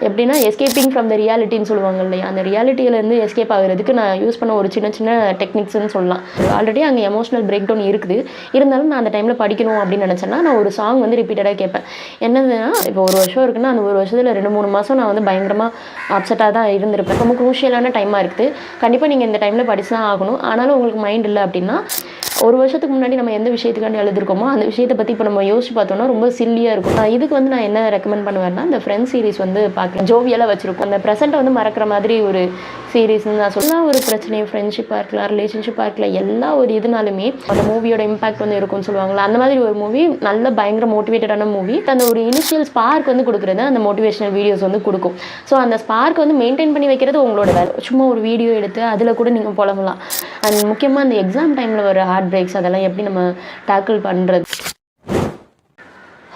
எப்படின்னா escaping from the ரியாலிட்டின்னு சொல்லுவாங்க இல்லையா, அந்த ரியாலிட்டியிலேருந்து எஸ்கேப் ஆகிறதுக்கு நான் யூஸ் பண்ண ஒரு சின்ன சின்ன டெக்னிக்ஸ்னு சொல்லலாம். ஆல்ரெடி அங்கே எமோஷனல் பிரேக் டவுன் இருக்குது, இருந்தாலும் நான் அந்த டைமில் படிக்கணும் அப்படின்னு நினச்சேன்னா நான் ஒரு சாங் வந்து ரிப்பீட்டடாக கேட்பேன். என்னதுன்னா, இப்போ ஒரு வருஷம் இருக்குன்னா அந்த ஒரு வருஷத்தில் 2-3 மாதம் நான் வந்து பயங்கரமாக அப்செட்டாக தான் இருந்திருப்பேன். ரொம்ப குரூஷியலான டைமாக இருக்குது, கண்டிப்பாக நீங்கள் இந்த டைமில் படிச்சு தான் ஆகணும். ஆனாலும் உங்களுக்கு மைண்ட் இல்லை அப்படின்னா, ஒரு வருஷத்துக்கு முன்னாடி நம்ம எந்த விஷயத்துக்காண்டி எழுதிருக்கோமோ அந்த விஷயத்தை பற்றி இப்போ நம்ம யோசிச்சு பார்த்தோம்னா ரொம்ப சில்லியாக இருக்கும். இதுக்கு வந்து நான் என்ன ரெக்கமெண்ட் பண்ணுவேன்னா, இந்த ஃப்ரெண்ட்ஸ் சீரிஸ் வந்து பார்க்கலாம். ஜோவியலாக வச்சுருக்கோம், அந்த ப்ரெசென்ட்டை வந்து மறக்கிற மாதிரி ஒரு சீரீஸ்ன்னு நான் சொல்லலாம். ஒரு பிரச்சனையும் ஃப்ரெண்ட்ஷிப்பாக இருக்கலாம், ரிலேஷன்ஷிப்பாக இருக்கலாம், எல்லா ஒரு இதுனாலுமே அந்த மூவியோட இம்பாக்ட் வந்து இருக்கும்னு சொல்லுவாங்களா, அந்த மாதிரி ஒரு மூவி நல்ல பயங்கர மோட்டிவேட்டடான மூவி. அந்த ஒரு இனிஷியல் ஸ்பார்க் வந்து கொடுக்குறது அந்த மோட்டிவேஷனல் வீடியோஸ் வந்து கொடுக்கும். ஸோ அந்த ஸ்பார்க் வந்து மெயின்டைன் பண்ணி வைக்கிறது உங்களோட வேலை. சும்மா ஒரு வீடியோ எடுத்து அதில் கூட நீங்கள் புலம்பலாம். அண்ட் முக்கியமாக அந்த எக்ஸாம் டைமில் வர ஹார்ட் பிரேக்ஸ் அதெல்லாம் எப்படி நம்ம டேக்கிள் பண்ணுறது.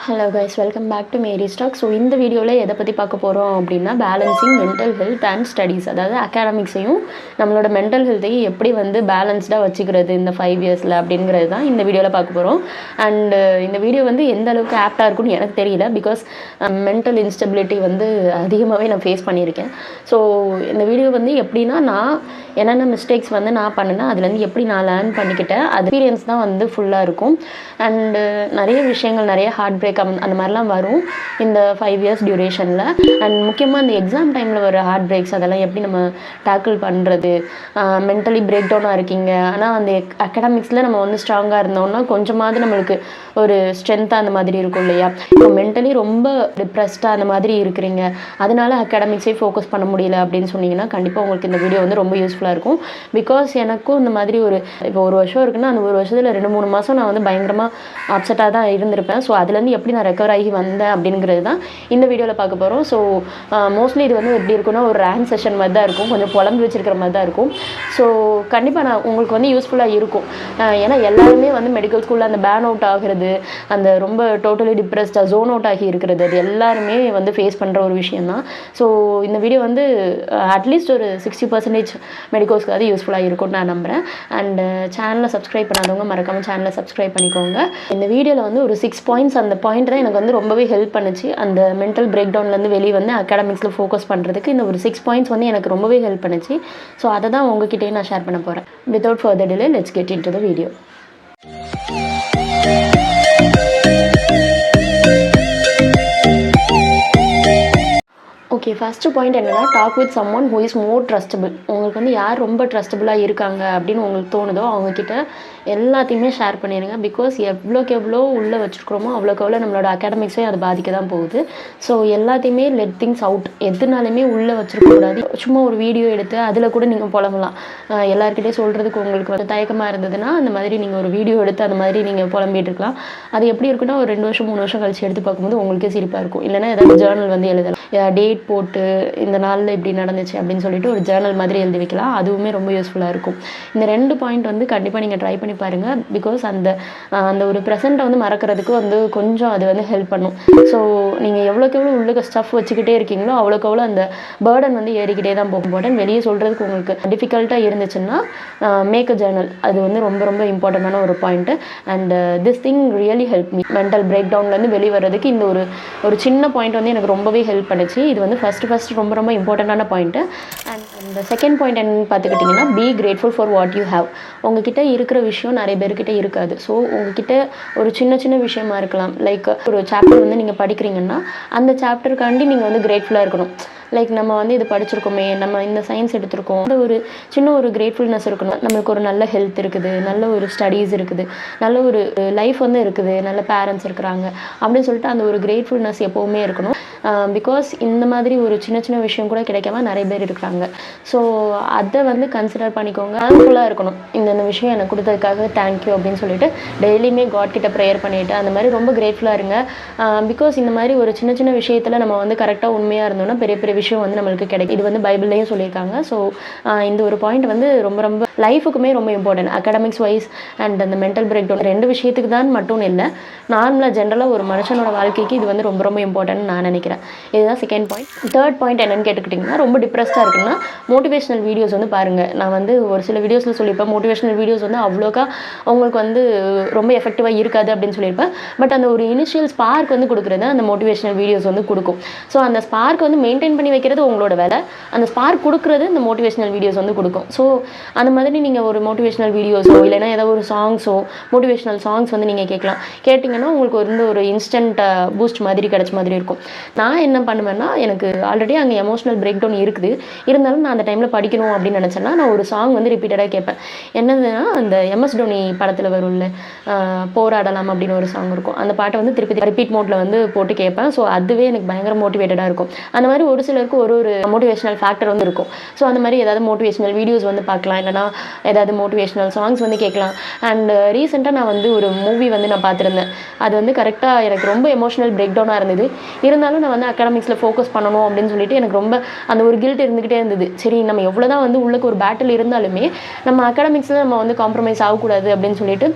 Hello guys, welcome back to Mary Stock. So இந்த வீடியோவில் எதை பற்றி பார்க்க போகிறோம் அப்படின்னா, balancing mental health and studies. அதாவது அகாடமிக்ஸையும் நம்மளோட மென்டல் ஹெல்த்தையும் எப்படி வந்து பேலன்ஸ்டாக வச்சுக்கிறது இந்த 5 இயர்ஸில் அப்படிங்கிறது தான் இந்த வீடியோவில் பார்க்க போகிறோம். அண்டு இந்த வீடியோ வந்து எந்த அளவுக்கு ஆப்டாக இருக்குன்னு எனக்கு தெரியல, பிகாஸ் மென்டல் இன்ஸ்டபிலிட்டி வந்து அதிகமாகவே நான் ஃபேஸ் பண்ணியிருக்கேன். ஸோ இந்த வீடியோ வந்து எப்படின்னா, நான் என்னென்ன மிஸ்டேக்ஸ் வந்து நான் பண்ணினேன், அதுலேருந்து எப்படி நான் லேர்ன் பண்ணிக்கிட்டேன், அது எக்ஸ்பீரியன்ஸ் தான் வந்து ஃபுல்லாக இருக்கும். அண்டு நிறைய விஷயங்கள், நிறைய ஹார்ட் பிரேக் அந்த மாதிரிலாம் வரும் இந்த 5 இயர்ஸ் டியூரேஷனில். அண்ட் முக்கியமாக இந்த எக்ஸாம் டைமில் வர ஹார்ட் பிரேக்ஸ் அதெல்லாம் எப்படி நம்ம டேக்கிள் பண்ணுறது. மென்டலி பிரேக் டவுனாக இருக்கீங்க, ஆனால் அந்த அகாடமிக்ஸில் நம்ம வந்து ஸ்ட்ராங்காக இருந்தோம்னா கொஞ்சமாவது நம்மளுக்கு ஒரு ஸ்ட்ரென்த்தாக அந்த மாதிரி இருக்கும் இல்லையா. இப்போ மென்டலி ரொம்ப டிப்ரெஸ்டாக அந்த மாதிரி இருக்கிறீங்க, அதனால அகாடமிக்ஸே ஃபோக்கஸ் பண்ண முடியல அப்படின்னு சொன்னீங்கன்னா கண்டிப்பாக உங்களுக்கு இந்த வீடியோ வந்து ரொம்ப யூஸ்ஃபுல்லாக இருக்கும். பிகாஸ் எனக்கும் இந்த மாதிரி இப்போ ஒரு வருஷம் இருக்குன்னா அந்த ஒரு வருஷத்தில் 2-3 மாதம் நான் வந்து பயங்கரமாக அப்செட்டாக தான் இருந்திருப்பேன். ஸோ அதுலேருந்து எப்படி நான் ரெக்கவர் ஆகி வந்தேன் அப்படிங்கிறது தான் இந்த வீடியோவில் பார்க்க போகிறோம். ஸோ மோஸ்ட்லி இது வந்து எப்படி இருக்குன்னா, ஒரு ரேங்க் செஷன் மாதிரி தான் இருக்கும், கொஞ்சம் புலம்பு வச்சிருக்கிற மாதிரி தான் இருக்கும். ஸோ கண்டிப்பாக நான் உங்களுக்கு வந்து யூஸ்ஃபுல்லாக இருக்கும். ஏன்னா எல்லாருமே வந்து மெடிக்கல் ஸ்கூலில் அந்த பேன் அவுட் ஆகிறது, அந்த ரொம்ப டோட்டலி டிப்ரெஸ்டாக ஜோன் அவுட் ஆகி இருக்கிறது, அது எல்லாருமே வந்து ஃபேஸ் பண்ணுற ஒரு விஷயம் தான். ஸோ இந்த வீடியோ வந்து அட்லீஸ்ட் ஒரு 60% மெடிக்கல்ஸ்க்கு அது யூஸ்ஃபுல்லாக இருக்கும்னு நான் நம்புகிறேன். அண்ட் சேனலை சப்ஸ்கிரைப் பண்ணாதவங்க மறக்காமல் சேனலை சப்ஸ்கிரைப் பண்ணிக்கோங்க. இந்த வீடியோவில் வந்து ஒரு 6 பாயிண்ட்ஸ், அந்த பாயிண்ட் தான் எனக்கு வந்து ரொம்பவே ஹெல்ப் பண்ணுச்சு அந்த மென்டல் பிரேக் டவுன்லேருந்து வெளியே வந்து அகாடமிக்ஸில் ஃபோக்கஸ் பண்ணுறதுக்கு. இந்த ஒரு 6 பாயிண்ட்ஸ் வந்து எனக்கு ரொம்பவே ஹெல்ப் பண்ணுச்சு. ஸோ அதை தான் உங்ககிட்டயே நான் ஷேர் பண்ண போகிறேன். Without further delay, let's get into the video. Okay, first point என்னென்னா, talk with someone who is more trustable. உங்களுக்கு வந்து யார் ரொம்ப ட்ரஸ்டபுளாக இருக்காங்க அப்படின்னு உங்களுக்கு தோணுதோ அவங்கக்கிட்ட எல்லாத்தையுமே ஷேர் பண்ணிடுங்க. பிகாஸ் எவ்வளோக்கு எவ்வளோ உள்ளே வச்சுருக்கிறோமோ அவ்வளோக்கு எவ்வளோ நம்மளோட அகாடமிக்ஸையும் அது பாதிக்க தான் போகுது. ஸோ எல்லாத்தையுமே லெட் திங்ஸ் அவுட், எதுனாலுமே உள்ளே வச்சுருக்கக்கூடாது. சும்மா ஒரு வீடியோ எடுத்து அதில் கூட நீங்கள் புலம்பலாம். எல்லாருக்கிட்டே சொல்கிறதுக்கு உங்களுக்கு வந்து தயக்கமாக இருந்ததுன்னா அந்த மாதிரி நீங்கள் ஒரு வீடியோ எடுத்து அந்த மாதிரி நீங்கள் புலம்பிட்டு இருக்கலாம். அது எப்படி இருக்குன்னா, ஒரு 2 வருஷம் 3 வருஷம் கழிச்சு எடுத்து பார்க்கும்போது உங்களுக்கே சிரிப்பாக இருக்கும். இல்லைன்னா ஏதாவது ஜேர்னல் வந்து எழுதலாம், டேட் போட்டு இந்த நாளில் இப்படி நடந்துச்சு அப்படின்னு சொல்லிட்டு ஒரு ஜேர்னல் மாதிரி எழுதி வைக்கலாம். அதுவுமே ரொம்ப யூஸ்ஃபுல்லாக இருக்கும். இந்த 2 பாயிண்ட் வந்து கண்டிப்பாக நீங்கள் ட்ரை பண்ணி பாருங்கள். பிகாஸ் அந்த ஒரு ப்ரெசென்ட்டை வந்து மறக்கிறதுக்கு வந்து கொஞ்சம் அது வந்து ஹெல்ப் பண்ணும். ஸோ நீங்கள் எவ்வளோக்கு எவ்வளோ உள்ள ஸ்டஃப் வச்சுக்கிட்டே இருக்கீங்களோ அவ்வளோக்கு எவ்வளோ அந்த பேர்டன் வந்து ஏறிக்கிட்டே தான் போகும். பேர்டன் வெளியே சொல்கிறதுக்கு உங்களுக்கு டிஃபிகல்ட்டாக இருந்துச்சுன்னா மேக் அ ஜேர்னல். அது வந்து ரொம்ப ரொம்ப இம்பார்ட்டண்டான ஒரு point. And this thing really help me mental பிரேக் டவுன்லேருந்து வெளியே வர்றதுக்கு. இந்த ஒரு சின்ன பாயிண்ட் வந்து எனக்கு ரொம்பவே ஹெல்ப் பண்ணுச்சு. இது வந்து ஃபஸ்ட்டு ரொம்ப ரொம்ப இம்பார்ட்டண்டான பாயிண்ட்டு. அண்ட் அந்த செகண்ட் பாயிண்ட் என்னன்னு பார்த்துக்கிட்டிங்கன்னா, be grateful for what you have. உங்ககிட்ட இருக்கிற விஷயம் நிறைய பேர்கிட்ட இருக்காது. ஸோ உங்ககிட்ட ஒரு சின்ன சின்ன விஷயமா இருக்கலாம். லைக் ஒரு சாப்டர் வந்து நீங்கள் படிக்கிறீங்கன்னா அந்த சாப்டருக்காண்டி நீங்கள் வந்து கிரேட்ஃபுல்லாக இருக்கணும். லைக் நம்ம வந்து இது படிச்சிருக்கோமே, நம்ம இந்த சயின்ஸ் எடுத்திருக்கோம், அந்த ஒரு சின்ன ஒரு கிரேட்ஃபுல்னஸ் இருக்கணும். நம்மளுக்கு ஒரு நல்ல ஹெல்த் இருக்குது, நல்ல ஒரு ஸ்டடீஸ் இருக்குது, நல்ல ஒரு லைஃப் வந்து இருக்குது, நல்ல பேரண்ட்ஸ் இருக்கிறாங்க அப்படின்னு சொல்லிட்டு அந்த ஒரு கிரேட்ஃபுல்னஸ் எப்போவுமே இருக்கணும். பிகாஸ் இந்த மாதிரி ஒரு சின்ன சின்ன விஷயம் கூட கிடைக்காம நிறைய பேர் இருக்கிறாங்க. ஸோ அதை வந்து கன்சிடர் பண்ணிக்கோங்க. தேங்க்ஃபுல்லாக இருக்கணும். இந்த விஷயம் எனக்கு கொடுத்ததுக்காக தேங்க்யூ அப்படின்னு சொல்லிட்டு டெய்லியுமே காட் கிட்ட ப்ரேயர் பண்ணிவிட்டு அந்த மாதிரி ரொம்ப கிரேட்ஃபுல்லாக இருங்க. பிகாஸ் இந்த மாதிரி ஒரு சின்ன சின்ன விஷயத்தில் நம்ம வந்து கரெக்டாக உண்மையாக இருந்தோம்னா பெரிய பெரிய விஷயம் வந்து நம்மளுக்கு கிடைக்கும். இது வந்து பைபிள்லையும் சொல்லியிருக்காங்க. ஸோ இந்த ஒரு பாயிண்ட் வந்து ரொம்ப ரொம்ப லைஃபுக்குமே ரொம்ப இம்பார்ட்டன்ட். அகாடமிக்ஸ் வைஸ் அண்ட் அந்த மென்டல் பிரேக் டவுன் 2 விஷயத்துக்கு தான் மட்டும் இல்லை, நார்மலாக ஜென்ரலாக ஒரு மனுஷனோட வாழ்க்கைக்கு இது வந்து ரொம்ப ரொம்ப இம்பார்ட்டன்ட் நான் நினைக்கிறேன். இதுதான் செகண்ட் பாயிண்ட். தேர்ட் பாயிண்ட் என்னென்னு கேட்டுக்கிட்டிங்கன்னா, ரொம்ப டிப்ரெஸ்டாக இருக்குன்னா மோட்டிவேஷனல் வீடியோஸ் வந்து பாருங்கள். நான் வந்து ஒரு சில வீடியோஸில் சொல்லியிருப்பேன், மோட்டிவேஷனல் வீடியோஸ் வந்து அவ்வளோக்கா அவங்களுக்கு வந்து ரொம்ப எஃபெக்டிவாக இருக்காது அப்படின்னு சொல்லியிருப்பேன். பட் அந்த ஒரு இனிஷியல் ஸ்பார்க் வந்து கொடுக்குறது அந்த மோட்டிவேஷனல் வீடியோஸ் வந்து கொடுக்கும். ஸோ அந்த ஸ்பார்க் வந்து மெயின்டைன் பண்ணி வைக்கிறது உங்களோட வேலை, அந்த ஸ்பார்க் கொடுக்குறது இந்த மோட்டிவேஷனல் வீடியோஸ் வந்து கொடுக்கும். ஸோ அந்த மாதிரி நீங்கள் ஒரு மோட்டிவேஷனல் வீடியோஸோ இல்லைனா ஏதோ ஒரு சாங்ஸோ மோட்டிவேஷனல் சாங்ஸ் வந்து நீங்கள் கேட்டிங்கன்னா உங்களுக்கு வந்து ஒரு இன்ஸ்டன்ட் பூஸ்ட் மாதிரி கிடைச்ச மாதிரி இருக்கும். நான் என்ன பண்ணுவேன்னா, எனக்கு ஆல்ரெடி அங்கே எமோஷனல் பிரேக் டவுன் இருக்குது, இருந்தாலும் நான் அந்த டைமில் படிக்கணும் அப்படின்னு நினச்சேன்னா நான் ஒரு சாங் வந்து ரிப்பீட்டடாக கேட்பேன். என்னதுன்னா, அந்த எம்எஸ் டோனி படத்தில் வரும்ல போராடலாம் அப்படின்னு ஒரு சாங் இருக்கும். அந்த பாட்டை வந்து திருப்பி ரிப்பீட் மோட்டில் வந்து போட்டு கேட்பேன். ஸோ அதுவே எனக்கு பயங்கர மோட்டிவேட்டடாக இருக்கும். அந்த மாதிரி ஒரு சிலருக்கு ஒரு மோட்டிவேஷனல் ஃபேக்டர் வந்து இருக்கும். ஸோ அந்த மாதிரி ஏதாவது மோட்டிவேஷனல் வீடியோஸ் வந்து பார்க்கலாம், இல்லைனா ஏதாவது மோட்டிவேஷனல் சாங்ஸ் வந்து கேட்கலாம். அண்ட் ரீசெண்டாக நான் வந்து ஒரு மூவி வந்து நான் பார்த்துருந்தேன். அது வந்து கரெக்டாக எனக்கு ரொம்ப எமோஷனல் பிரேக் டவுனாக இருந்தது. இருந்தாலும் நான் வந்து அகாடமிக்ஸில் ஃபோக்கஸ் பண்ணணும் அப்படின்னு சொல்லிட்டு எனக்கு ரொம்ப அந்த ஒரு கில்ட் இருந்துக்கிட்டே இருந்தது. சரி, நம்ம எவ்வளோ தான் வந்து உள்ளுக்கு ஒரு பேட்டில் இருந்தாலுமே நம்ம அகாடமிக்ஸில் நம்ம வந்து காம்ப்ரமைஸ் ஆகக்கூடாது அப்படின்னு சொல்லிட்டு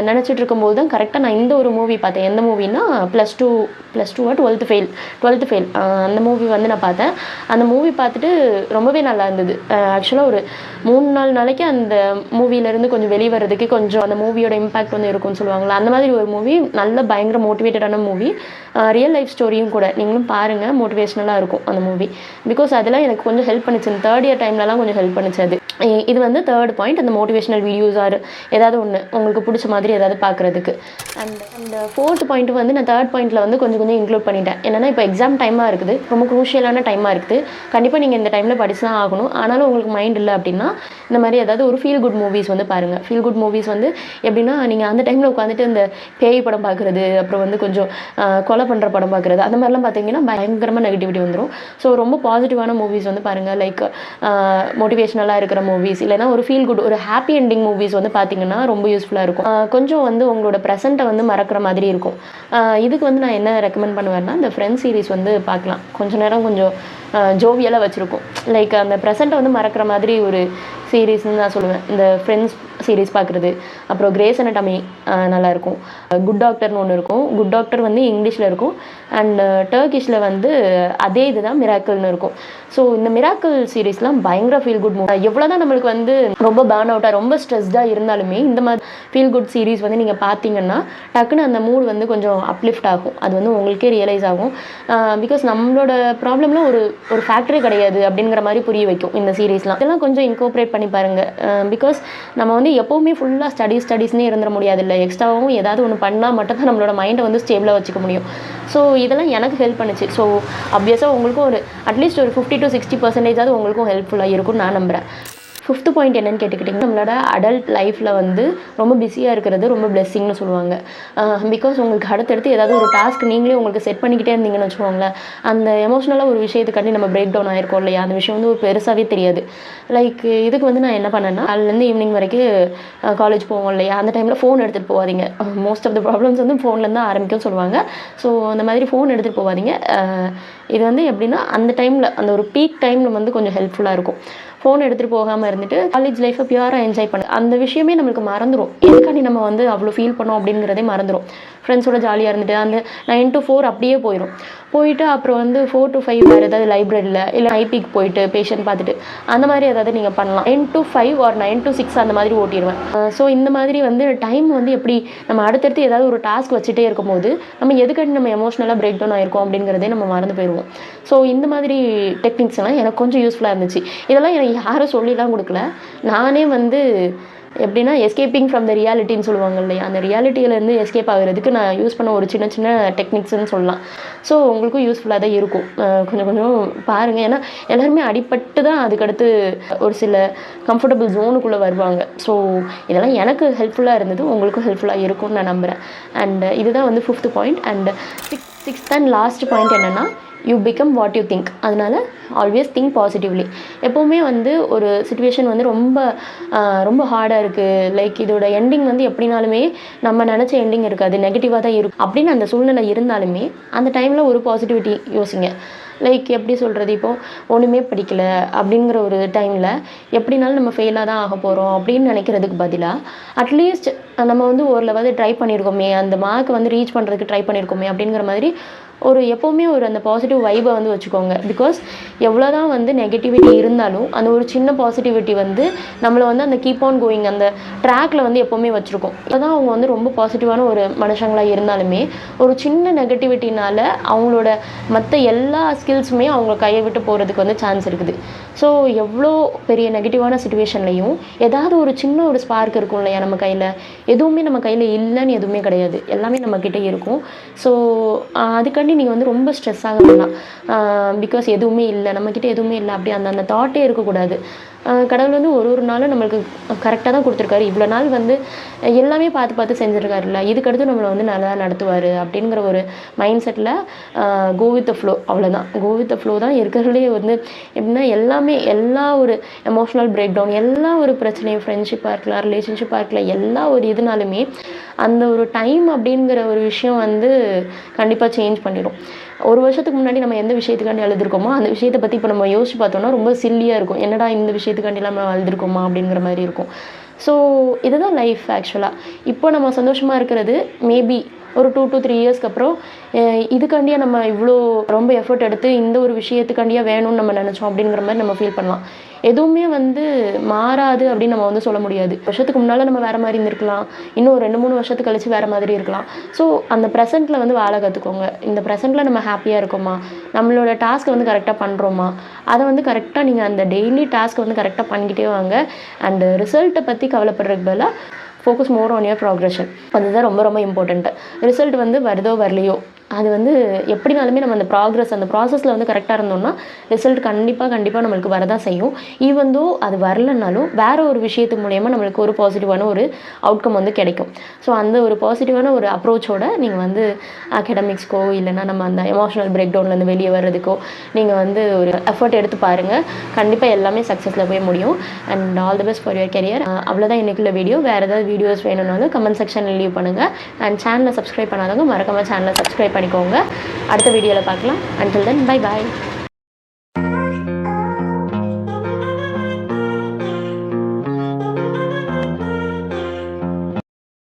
நினச்சிட்டு இருக்கும்போது தான் கரெக்டாக நான் இந்த ஒரு மூவி பார்த்தேன். எந்த மூவினா +2 டுவெல்த்து ஃபெயில் அந்த மூவி வந்து நான் பார்த்தேன். அந்த மூவி பார்த்துட்டு ரொம்பவே நல்லா இருந்தது. ஆக்சுவலாக ஒரு 3-4 நாளைக்கு அந்த மூவிலேருந்து கொஞ்சம் வெளியே வர்றதுக்கு கொஞ்சம் அந்த மூவியோட இம்பாக்ட் வந்து இருக்கும்னு சொல்லுவாங்களா, அந்த மாதிரி ஒரு மூவி. நல்ல பயங்கர மோட்டிவேட்டடான மூவி, ரியல் லைஃப் ஸ்டோரியும் கூட. நீங்களும் பாருங்கள், மோட்டிவேஷ்னலாக இருக்கும் அந்த மூவி. பிகாஸ் அதெல்லாம் எனக்கு கொஞ்சம் ஹெல்ப் பண்ணிச்சு. இந்த 3rd இயர் டைம்லலாம் கொஞ்சம் ஹெல்ப் பண்ணிச்சு அது. இது வந்து 3rd பாயிண்ட், அந்த மோட்டிவேஷனல் வீடியோஸ் ஆர் ஏதாவது ஒன்று உங்களுக்கு பிடிச்ச மாதிரி ஏதாவது பார்க்குறதுக்கு. அந்த 4th பாயிண்ட் வந்து நான் 3rd பாயிண்ட்டில் வந்து கொஞ்சம் இன்க்ளூட் பண்ணிட்டேன். என்னென்னா, இப்போ எக்ஸாம் டைமாக இருக்குது, ரொம்ப குரூஷியலான டைமாக இருக்குது. கண்டிப்பாக நீங்கள் இந்த டைமில் படிச்சு தான் ஆகணும். ஆனாலும் உங்களுக்கு மைண்ட் இல்லை அப்படின்னா இந்த மாதிரி ஏதாவது ஒரு ஃபீல் குட் மூவிஸ் வந்து பாருங்கள். ஃபீல் குட் மூவிஸ் வந்து எப்படின்னா, நீங்கள் அந்த டைமில் உட்காந்துட்டு இந்த பேய் படம் பார்க்குறது, அப்புறம் வந்து கொஞ்சம் கொலை பண்ணுற படம் பார்க்குறது, அந்த மாதிரிலாம் பார்த்தீங்கன்னா பயங்கரமாக நெகட்டிவிட்டி வந்துடும். ஸோ ரொம்ப பாசிட்டிவான மூவிஸ் வந்து பாருங்கள். லைக் மோட்டிவேஷ்னலாக இருக்கிற மூவிஸ், இல்லைனா ஒரு ஃபீல் குட் ஒரு ஹாப்பி எண்டிங் மூவிஸ் வந்து பார்த்தீங்கன்னா ரொம்ப யூஸ்ஃபுல்லாக இருக்கும். கொஞ்சம் வந்து உங்களோட ப்ரெசென்ட்டை வந்து மறக்கிற மாதிரி இருக்கும். இதுக்கு வந்து நான் என்ன ரெக்கமெண்ட் பண்ணுவேன்னா, இந்த ஃப்ரெண்ட்ஸ் சீரிஸ் வந்து பார்க்கலாம். கொஞ்ச நேரம் கொஞ்சம் ஜோவியலாக வச்சுருக்கும். லைக் அந்த ப்ரெசென்ட்டை வந்து மறக்கிற மாதிரி ஒரு சீரீஸ்ன்னு நான் சொல்லுவேன். இந்த ஃப்ரெண்ட்ஸ் சீரீஸ் பார்க்குறது, அப்புறம் கிரேஸ் அனட்டமி நல்லாயிருக்கும். குட் டாக்டர்னு ஒன்று இருக்கும். குட் டாக்டர் வந்து இங்கிலீஷில் இருக்கும், அண்ட் டர்க்கிஷில் வந்து அதே இதுதான் மிராக்கிள்னு இருக்கும். ஸோ இந்த மிராக்கிள் சீரீஸ்லாம் பயங்கர ஃபீல் குட் மூவி. எவ்வளோ தான் நம்மளுக்கு வந்து ரொம்ப பேர்ன் அவுட்டாக ரொம்ப ஸ்ட்ரெஸ்டாக இருந்தாலுமே இந்த மாதிரி ஃபீல் குட் சீரீஸ் வந்து நீங்கள் பார்த்தீங்கன்னா டக்குன்னு அந்த மூட் வந்து கொஞ்சம் அப்லிஃப்ட் ஆகும். அது வந்து உங்களுக்கே ரியலைஸ் ஆகும். பிகாஸ் நம்மளோட ப்ராப்ளம்லாம் ஒரு ஃபேக்டரே கிடையாது அப்படிங்கிற மாதிரி புரிய வைக்கும் இந்த சீரீஸ்லாம். இதெல்லாம் கொஞ்சம் இன்கோப்ரேட் பண்ணி பாருங்கள். பிகாஸ் நம்ம வந்து எப்போவுமே ஃபுல்லாக ஸ்டடீஸ்னே இருந்துட முடியாது இல்லை. எக்ஸ்ட்ராவும் ஏதாவது ஒன்று பண்ணால் மட்டும் தான் நம்மளோட மைண்டை வந்து ஸ்டேபிளாக வச்சுக்க முடியும். ஸோ இதெல்லாம் எனக்கு ஹெல்ப் பண்ணுச்சு. ஸோ அப்வியஸாக உங்களுக்கும் ஒரு அட்லீஸ்ட் ஒரு 50 to 60% உங்களுக்கும் ஹெல்ப்ஃபுல்லாக இருக்கும்னு நான் நம்புகிறேன். 5th பாயிண்ட் என்னென்னு கேட்டுக்கிட்டிங்கன்னா, நம்மளோட அடல்ட் லைஃப்பில் வந்து ரொம்ப பிஸியாக இருக்கிறது ரொம்ப பிளெஸ்ஸிங்னு சொல்லுவாங்க. பிகாஸ் உங்களுக்கு அடுத்தடுத்து ஏதாவது ஒரு டாஸ்க் நீங்களே உங்களுக்கு செட் பண்ணிக்கிட்டே இருந்தீங்கன்னு வச்சுக்கோங்களேன், அந்த எமோஷ்னலாக ஒரு விஷயத்துக்காண்டி நம்ம பிரேக் டவுன் ஆகிருக்கோம் இல்லையா, அந்த விஷயம் வந்து ஒரு பெருசாகவே தெரியாது. லைக் இதுக்கு வந்து நான் என்ன பண்ணேன்னா, அதுலேருந்து ஈவினிங் வரைக்கும் காலேஜ் போவோம் இல்லையா, அந்த டைமில் ஃபோன் எடுத்துகிட்டு போகாதீங்க. மோஸ்ட் ஆஃப் த ப்ராப்ளம்ஸ் வந்து ஃபோன்லேருந்து தான் ஆரம்பிக்கும்னு சொல்லுவாங்க. ஸோ அந்த மாதிரி ஃபோன் எடுத்துகிட்டு போகாதீங்க. இது வந்து எப்படின்னா, அந்த டைமில் அந்த ஒரு பீக் டைமில் வந்து கொஞ்சம் ஹெல்ப்ஃபுல்லாக இருக்கும். ஃபோன் எடுத்துகிட்டு போகாமல் இருந்துட்டு காலேஜ் லைஃப்பை பியூராக என்ஜாய் பண்ணு. அந்த விஷயமே நம்மளுக்கு மறந்துடும். எதுக்காண்டி நம்ம வந்து அவ்வளோ ஃபீல் பண்ணோம் அப்படிங்கிறதே மறந்துடும். ஃப்ரெண்ட்ஸோட ஜாலியாக இருந்துட்டு அந்த 9 to 4 அப்படியே போயிட்டு அப்புறம் வந்து 4 to 5 வேறு ஏதாவது லைப்ரரியில் இல்லை ஐபிக்கு போயிட்டு பேஷண்ட் பார்த்துட்டு அந்த மாதிரி ஏதாவது நீங்கள் பண்ணலாம். 9 to 5 or 9 to 6 அந்த மாதிரி ஓட்டிடுவேன். ஸோ இந்த மாதிரி வந்து டைம் வந்து எப்படி நம்ம அடுத்தடுத்து ஏதாவது ஒரு டாஸ்க் வச்சுட்டே இருக்கும்போது நம்ம எதுக்காண்டி நம்ம எமோஷ்னலாக பிரேக் டவுன் ஆகிருக்கோம் அப்படிங்கிறதே நம்ம மறந்து போயிடுவோம். ஸோ இந்த மாதிரி டெக்னிக்ஸ்லாம் எனக்கு கொஞ்சம் யூஸ்ஃபுல்லாக இருந்துச்சு. இதெல்லாம் எனக்கு யாரும் சொல்லிலாம் கொடுக்கல. நானே வந்து எப்படின்னா எஸ்கேப்பிங் ஃப்ரம் த ரியாலிட்டின்னு சொல்லுவாங்க இல்லையா, அந்த ரியாலிட்டியிலேருந்து எஸ்கேப் ஆகிறதுக்கு நான் யூஸ் பண்ண ஒரு சின்ன டெக்னிக்ஸ்ன்னு சொல்லலாம். ஸோ உங்களுக்கும் யூஸ்ஃபுல்லாக தான் இருக்கும். கொஞ்சம் பாருங்கள். ஏன்னா எல்லாருமே அடிபட்டு தான் அதுக்கடுத்து ஒரு சில கம்ஃபர்டபுள் ஜோனுக்குள்ளே வருவாங்க. ஸோ இதெல்லாம் எனக்கு ஹெல்ப்ஃபுல்லாக இருந்தது, உங்களுக்கும் ஹெல்ப்ஃபுல்லாக இருக்கும்னு நான் நம்புகிறேன். அண்ட் இதுதான் வந்து 5th point. And 6th and last point என்னென்னா, you become what you think. அதனால் ஆல்வேஸ் திங்க் பாசிட்டிவ்லி. எப்போவுமே வந்து ஒரு சிச்சுவேஷன் வந்து ரொம்ப ஹார்டாக இருக்குது, லைக் இதோட எண்டிங் வந்து எப்படினாலுமே நம்ம நினச்ச எண்டிங் இருக்காது, நெகட்டிவாக தான் இருக்கும் அப்படின்னு அந்த சூழ்நிலை இருந்தாலுமே அந்த டைமில் ஒரு பாசிட்டிவிட்டி யோசிங்க. லைக் எப்படி சொல்கிறது, இப்போது ஒன்றுமே படிக்கலை அப்படிங்கிற ஒரு டைமில் எப்படினாலும் நம்ம ஃபெயிலாக தான் ஆக போகிறோம் அப்படின்னு நினைக்கிறதுக்கு பதிலாக அட்லீஸ்ட் நம்ம வந்து ஒரு லெவல் ட்ரை பண்ணியிருக்கோமே, அந்த மார்க் வந்து ரீச் பண்ணுறதுக்கு ட்ரை பண்ணியிருக்கோமே அப்படிங்கிற மாதிரி ஒரு எப்போவுமே ஒரு அந்த பாசிட்டிவ் வைபை வந்து வச்சுக்கோங்க. பிகாஸ் எவ்வளோ தான் வந்து நெகட்டிவிட்டி இருந்தாலும் அந்த ஒரு சின்ன பாசிட்டிவிட்டி வந்து நம்மளை வந்து அந்த கீப் ஆன் கோயிங் அந்த ட்ராக்ல வந்து எப்போவுமே வச்சுருக்கோம். தான் அவங்க வந்து ரொம்ப பாசிட்டிவான ஒரு மனுஷங்களாக இருந்தாலுமே ஒரு சின்ன நெகட்டிவிட்டினால அவங்களோட மற்ற எல்லா ஸ்கில்ஸுமே அவங்க கையை விட்டு போகிறதுக்கு வந்து சான்ஸ் இருக்குது. ஸோ எவ்வளோ பெரிய நெகட்டிவான சுச்சுவேஷன்லையும் ஏதாவது ஒரு சின்ன ஒரு ஸ்பார்க் இருக்கும் இல்லையா நம்ம கையில். எதுவுமே நம்ம கையில் இல்லைன்னு எதுவுமே கிடையாது, எல்லாமே நம்மக்கிட்ட இருக்கும். ஸோ அதுக்காண்டி நீங்கள் வந்து ரொம்ப ஸ்ட்ரெஸ் ஆக வேண்டாம். பிகாஸ் எதுவுமே இல்லை, நம்மக்கிட்ட எதுவுமே இல்லை அப்படி அந்த அந்த தாட்டே இருக்கக்கூடாது. கடவுள் வந்து ஒரு நாளும் நம்மளுக்கு கரெக்டாக தான் கொடுத்துருக்காரு. இவ்வளோ நாள் வந்து எல்லாமே பார்த்து பார்த்து செஞ்சுருக்காருல்ல, இதுக்கடுத்து நம்மளை வந்து நல்லா நடத்துவார் அப்படிங்கிற ஒரு மைண்ட் செட்டில் கோ வித் த ஃப்ளோ. அவ்வளோதான், கோ வித் த ஃப்ளோ தான் இருக்கிறதுலே வந்து எப்படின்னா எல்லாமே எல்லா ஒரு எமோஷ்னல் பிரேக் டவுன், எல்லா ஒரு பிரச்சனையும் ஃப்ரெண்ட்ஷிப்பாக இருக்கலாம், ரிலேஷன்ஷிப்பாக இருக்கலாம், எல்லா ஒரு இதுனாலுமே அந்த ஒரு டைம் அப்படிங்கிற ஒரு விஷயம் வந்து கண்டிப்பாக சேஞ்ச் பண்ணிடும். ஒரு வருஷத்துக்கு முன்னாடி நம்ம எந்த விஷயத்துக்காண்டி அழுதுருக்கோமோ அந்த விஷயத்தை பற்றி இப்போ நம்ம யோசிச்சு பார்த்தோம்னா ரொம்ப சில்லியாக இருக்கும். என்னடா இந்த விஷயத்துக்காண்டிலாம் நம்ம அழுதுருக்கோமா அப்படிங்கிற மாதிரி இருக்கும். ஸோ இதுதான் லைஃப் ஆக்சுவலாக. இப்போ நம்ம சந்தோஷமாக இருக்கிறது மேபி ஒரு 2 to 3 இயர்ஸ்க்கு அப்புறம் இதுக்காண்டியாக நம்ம இவ்வளோ ரொம்ப எஃபர்ட் எடுத்து இந்த ஒரு விஷயத்துக்காண்டியாக வேணும்னு நம்ம நினச்சோம் அப்படிங்கிற மாதிரி நம்ம ஃபீல் பண்ணலாம். எதுவுமே வந்து மாறாது அப்படின்னு நம்ம வந்து சொல்ல முடியாது. வருஷத்துக்கு முன்னால் நம்ம வேறு மாதிரி இருந்திருக்கலாம், இன்னும் 2-3 வருஷத்துக்கு கழிச்சு வேறு மாதிரி இருக்கலாம். ஸோ அந்த ப்ரெசென்ட்டில் வந்து வாழ கற்றுக்கோங்க. இந்த ப்ரெசென்ட்டில் நம்ம ஹாப்பியாக இருக்கோமா, நம்மளோட டாஸ்க்கை வந்து கரெக்டாக பண்ணுறோமா, அதை வந்து கரெக்டாக நீங்கள் அந்த டெய்லி டாஸ்க்கை வந்து கரெக்டாக பண்ணிக்கிட்டே வாங்க. அண்டு ரிசல்ட்டை பற்றி கவலைப்படுறதுக்கு பதிலாக focus more on your progression. அதுதான் ரொம்ப ரொம்ப இம்பார்ட்டண்ட்டு. ரிசல்ட் வந்து வருதோ வரலையோ அது வந்து எப்படினாலுமே நம்ம அந்த அந்த ப்ராசஸில் வந்து கரெக்டாக இருந்தோம்னா ரிசல்ட் கண்டிப்பாக நம்மளுக்கு வரதான் செய்யும். ஈவன் தோ அது வரலனாலும் வேறு ஒரு விஷயத்து மூலயமா நம்மளுக்கு ஒரு பாசிட்டிவான ஒரு அவுட்கம் வந்து கிடைக்கும். ஸோ அந்த ஒரு பாசிட்டிவான ஒரு அப்ரோச்சோடு நீங்கள் வந்து அகாடமிக்ஸ்க்கோ இல்லைனா நம்ம அந்த எமோஷனல் பிரேக் டவுன்லேருந்து வெளியே வர்றதுக்கோ நீங்கள் வந்து ஒரு எஃபர்ட் எடுத்து பாருங்கள். கண்டிப்பாக எல்லாமே சக்ஸஸில் போய் முடியும். And all the best for your career. அவ்வளோதான் இன்றைக்குள்ள வீடியோ. வேறு ஏதாவது வீடியோஸ் வேணும்னாலும் கமெண்ட் செக்ஷனில் லீவ் பண்ணுங்கள். அண்ட் சேனலை சப்ஸ்கிரைப் பண்ணாதவங்க மறக்காமல் சேனலை சப்ஸ்கிரைப் பண்ணிக்கோங்க. அடுத்த வீடியோவில் பார்க்கலாம். Until then, bye bye.